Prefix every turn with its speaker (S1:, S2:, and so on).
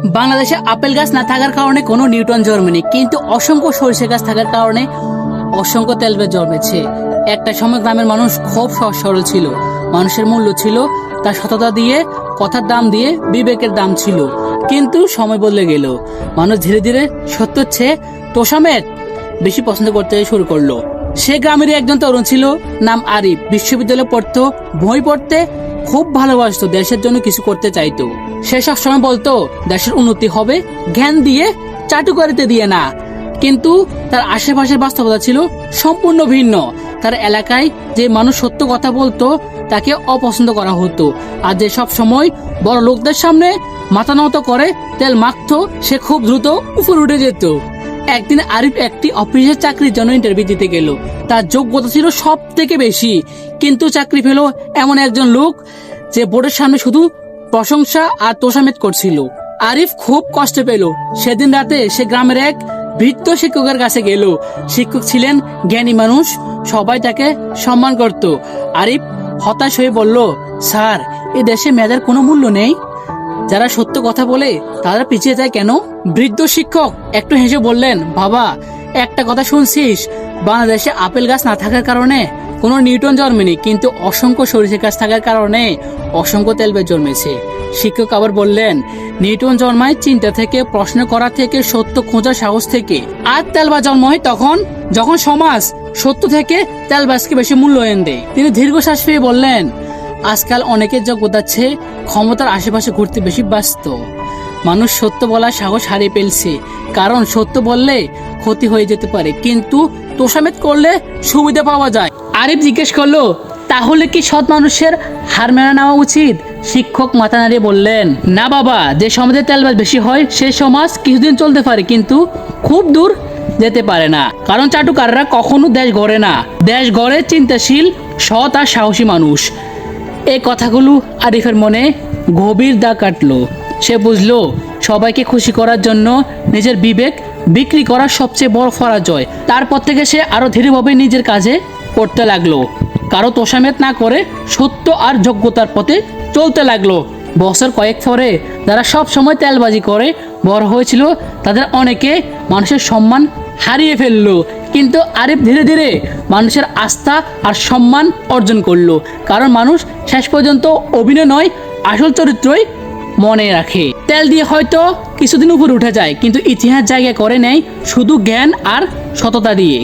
S1: বাংলাদেশে আপেল গাছ না থাকার কারণে কোনো নিউটন জন্মেনি, কিন্তু অসংখ্য সরিষা গাছ থাকার কারণে অসংখ্য তেলবীজ জন্মেছে। একটা সময় গ্রামের মানুষ খুব সহজ সরল ছিল। মানুষের মূল্য ছিল তার সততা দিয়ে, কথার দাম দিয়ে, বিবেকের দাম ছিল। কিন্তু সময় বদলে গেল। মানুষ ধীরে ধীরে সত্যের চেয়ে তোষামের বেশি পছন্দ করতে শুরু করলো। সে গ্রামেরই একজন তরুণ ছিল, নাম আরিফ। বিশ্ববিদ্যালয়ে পড়তো, বই পড়তে খুব ভালোবাসতো, দেশের জন্য কিছু করতে চাইতো। সে সবসময় বলতো দেশের উন্নতি হবে জ্ঞান দিয়ে, চাটুকারিতে দিয়ে না। কিন্তু তার আশেপাশের বাস্তবতা ছিল সম্পূর্ণ ভিন্ন। তার এলাকায় যে মানুষ সত্য কথা বলতো তাকে অপছন্দ করা হতো, আর যে সব সময় বড় লোকদের সামনে মাথা নত করে তেল মাখতো সে খুব দ্রুত উপরে উঠে যেত। একদিন আরিফ একটি অফিসের চাকরির জন্য ইন্টারভিউ দিতে গেল। তার যোগ্যতা ছিল সব থেকে বেশি, কিন্তু চাকরি পেল এমন একজন লোক যে বোর্ডের সামনে শুধু প্রশংসা আর তোষামেত করছিল। আরিফ খুব কষ্ট পেল। সেদিন রাতে সে গ্রামের এক বৃদ্ধ শিক্ষকের কাছে গেল। শিক্ষক ছিলেন জ্ঞানী মানুষ, সবাই তাকে সম্মান করত। আরিফ হতাশ হয়ে বলল, স্যার, এ দেশে মেয়েদের কোনো মূল্য নেই? যারা সত্য কথা বলে তারা পিছিয়ে যায় কেন? বৃদ্ধ শিক্ষক একটু হেসে বললেন, বাবা, একটা কথা শুনছিস? বাংলাদেশে আপেল গাছ না থাকার কারণে কোনো নিউটন জন্মেনি, কিন্তু অসংখ্য সরিষা গাছ থাকার কারণে অসংখ্য তেলবীজ জন্মেছে। শিক্ষক আবার বললেন, নিউটন জন্মায় চিন্তা থেকে, প্রশ্ন করা থেকে, সত্য খোঁজার সাহস থেকে। আর তেলবাজ জন্ম হয় তখন যখন সমাজ সত্য থেকে তেলবাজকে বেশি মূল্যায়ন দেয়। তিনি দীর্ঘশ্বাস ফিরে বললেন, আজকাল অনেকের যোগ্যতা চেয়ে ক্ষমতার আশেপাশে ঘুরতে বেশি ব্যস্ত। মানুষ সত্য বলার সাহস হারিয়ে ফেলছে, কারণ সত্য বললে ক্ষতি হয়ে যেতে পারে, কিন্তু তোষামেত করলে সুবিধা পাওয়া যায়। আরিফ জিজ্ঞেস করলো, তাহলে কি সৎ মানুষের হার মেনে নেওয়া উচিত? শিক্ষক মাথা নাড়িয়ে বললেন, না বাবা, যে সমাজে তেলবাজ বেশি হয় সে সমাজ কিছুদিন চলতে পারে, কিন্তু খুব দূর যেতে পারে না। কারণ চাটুকাররা কখনো দেশ গড়ে না, দেশ গড়ে চিন্তাশীল, সৎ আর সাহসী মানুষ। এই কথাগুলো আরিফের মনে গভীর দাগ কাটলো। সে বুঝলো সবাইকে খুশি করার জন্য নিজের বিবেক বিক্রি করা সবচেয়ে বড় পরাজয়। তারপর থেকে সে আরো ধীরেভাবে নিজের কাজে করতে লাগলো, কারো তোষামেত না করে সত্য আর যোগ্যতার পথে চলতে লাগলো। বছর কয়েক পরে যারা সব সময় তেলবাজি করে বড় হয়েছিল তাদের অনেকে মানুষের সম্মান হারিয়ে ফেললো, কিন্তু আরিফ ধীরে ধীরে মানুষের আস্থা আর সম্মান অর্জন করলো। কারণ মানুষ শেষ পর্যন্ত অভিনয় নয়, আসল চরিত্রই মনে রাখে। তেল দিয়ে হয়তো কিছুদিন উপরে উঠে যায়, কিন্তু ইতিহাস জায়গা করে নেয় শুধু জ্ঞান আর সততা দিয়ে।